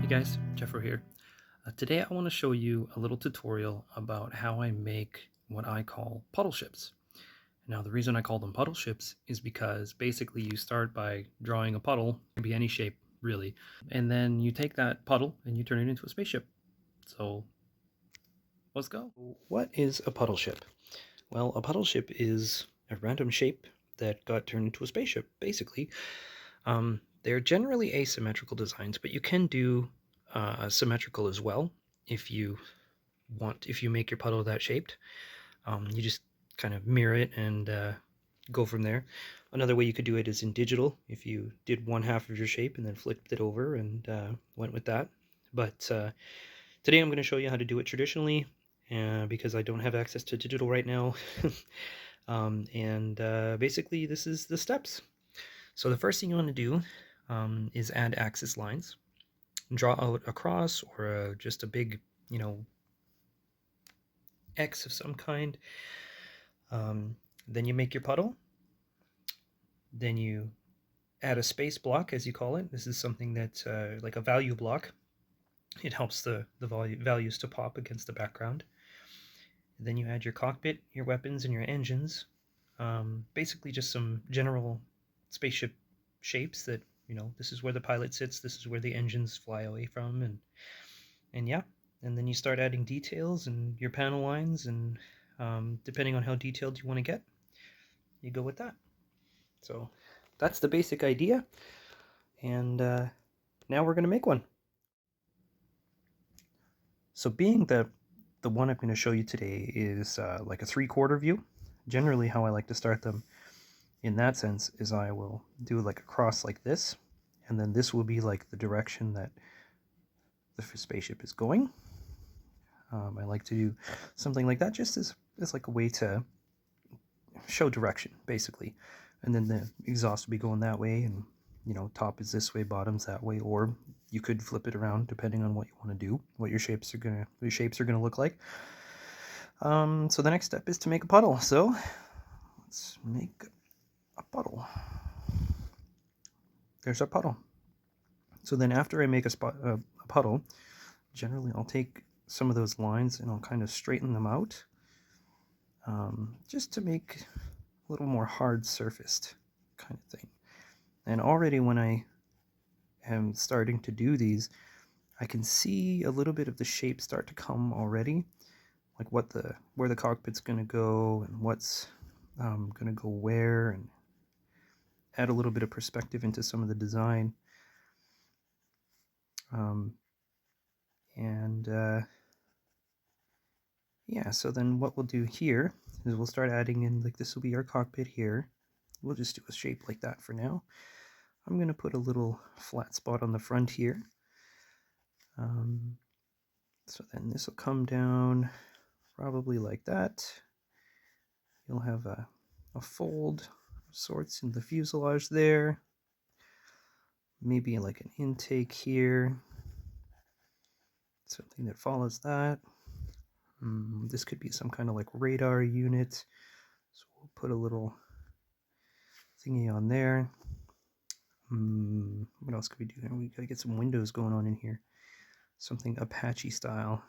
Hey guys, Jeffro here. Today I want to show you a little tutorial about how I make what I call puddle ships. Now the reason I call them puddle ships is because basically you start by drawing a puddle, it can be any shape really, and then you take that puddle and you turn it into a spaceship. So let's go. What is a puddle ship? Well, a puddle ship is a random shape that got turned into a spaceship, basically. They're generally asymmetrical designs, but you can do symmetrical as well if you want. If you make your puddle that shaped, you just kind of mirror it and go from there. Another way you could do it is in digital. If you did one half of your shape and then flipped it over and went with that. But today I'm going to show you how to do it traditionally because I don't have access to digital right now. Basically, this is the steps. So the first thing you want to do is add axis lines. Draw out a cross or just a big, X of some kind. Then you make your puddle. Then you add a space block, as you call it. This is something that's like a value block. It helps the values to pop against the background. Then you add your cockpit, your weapons, and your engines. Basically just some general spaceship shapes that, this is where the pilot sits, this is where the engines fly away from, and yeah. And then you start adding details and your panel lines, and depending on how detailed you want to get, you go with that. So that's the basic idea, and now we're going to make one. So being that the one I'm going to show you today is like a 3/4 view, generally how I like to start them in that sense is I will do like a cross like this, and then this will be like the direction that the spaceship is going. I like to do something like that just as like a way to show direction, basically. And then the exhaust will be going that way, and top is this way, bottom's that way, or you could flip it around depending on what you want to do, what your shapes are gonna look like. So the next step is to make a puddle. So let's make a puddle. There's our puddle. So then after I make a puddle, generally I'll take some of those lines and I'll kind of straighten them out, just to make a little more hard surfaced kind of thing. And already when I am starting to do these, I can see a little bit of the shape start to come already, like where the cockpit's going to go and what's going to go where, and add a little bit of perspective into some of the design. Yeah, so then what we'll do here is we'll start adding in, like, this will be our cockpit here. We'll just do a shape like that for now. I'm going to put a little flat spot on the front here. So then this will come down probably like that. You'll have a fold of sorts in the fuselage there. Maybe like an intake here. Something that follows that. This could be some kind of like radar unit. So we'll put a little thingy on there. What else could we do here? We gotta get some windows going on in here. Something Apache style.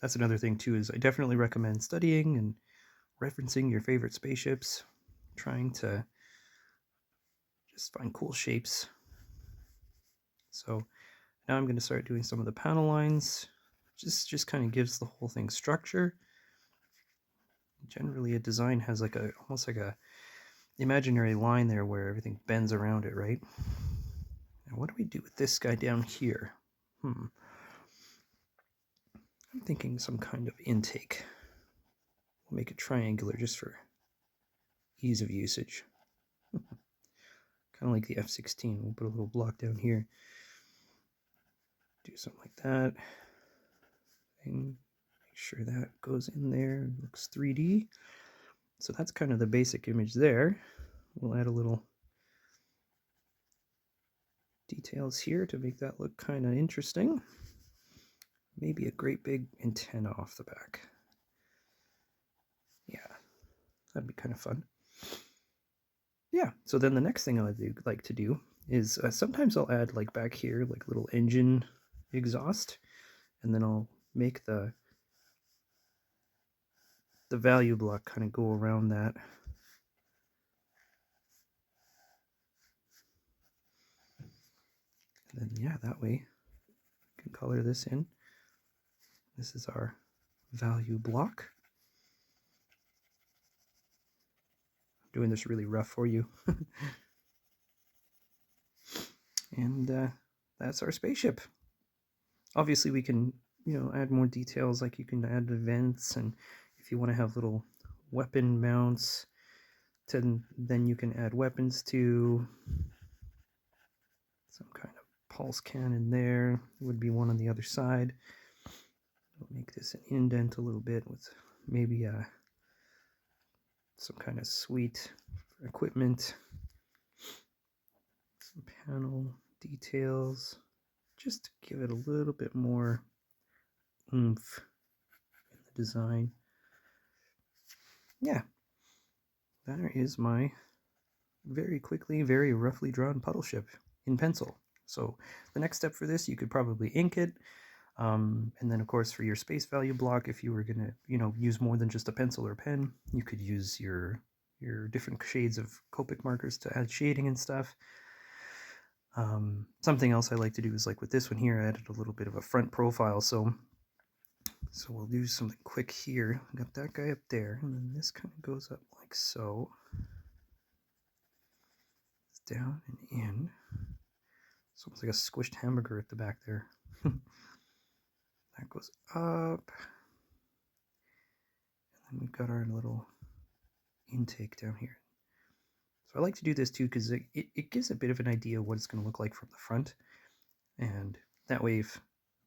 That's another thing too, is I definitely recommend studying and referencing your favorite spaceships, trying to just find cool shapes. So now I'm going to start doing some of the panel lines. Just kind of gives the whole thing structure. Generally a design has like almost like a imaginary line there where everything bends around it, right? Now what do we do with this guy down here? I'm thinking some kind of intake. We'll make it triangular just for ease of usage. Kind of like the F-16. We'll put a little block down here. Do something like that. And make sure that goes in there. It looks 3D. So that's kind of the basic image there. We'll add a little details here to make that look kind of interesting. Maybe a great big antenna off the back. Yeah, that'd be kind of fun. Yeah, so then the next thing I would like to do is sometimes I'll add like back here like little engine exhaust, and then I'll make the value block kind of go around that. And then yeah, that way you can color this in. This is our value block. I'm doing this really rough for you. And that's our spaceship. Obviously we can, add more details, like you can add events, and if you want to have little weapon mounts, then you can add weapons to some kind of pulse cannon there. Would be one on the other side. We'll make this an indent a little bit with maybe some kind of suite for equipment, some panel details, just to give it a little bit more oomph in the design. Yeah, there is my very quickly, very roughly drawn puddle ship in pencil. So the next step for this, you could probably ink it. And then of course for your space value block, if you were gonna, use more than just a pencil or pen, you could use your different shades of Copic markers to add shading and stuff. Something else I like to do is, like with this one here, I added a little bit of a front profile. So we'll do something quick here. I got that guy up there, and then this kind of goes up like so. It's down and in. It's almost like a squished hamburger at the back there. That goes up. And then we've got our little intake down here. So I like to do this too because it gives a bit of an idea of what it's going to look like from the front. And that way, if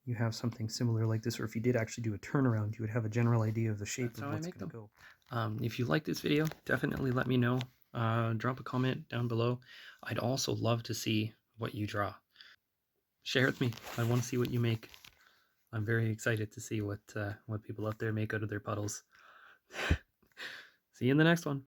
you have something similar like this, or if you did actually do a turnaround, you would have a general idea of the shape of what's going to go. If you like this video, definitely let me know. Drop a comment down below. I'd also love to see what you draw. Share with me. I want to see what you make. I'm very excited to see what people out there make out of their puddles. See you in the next one.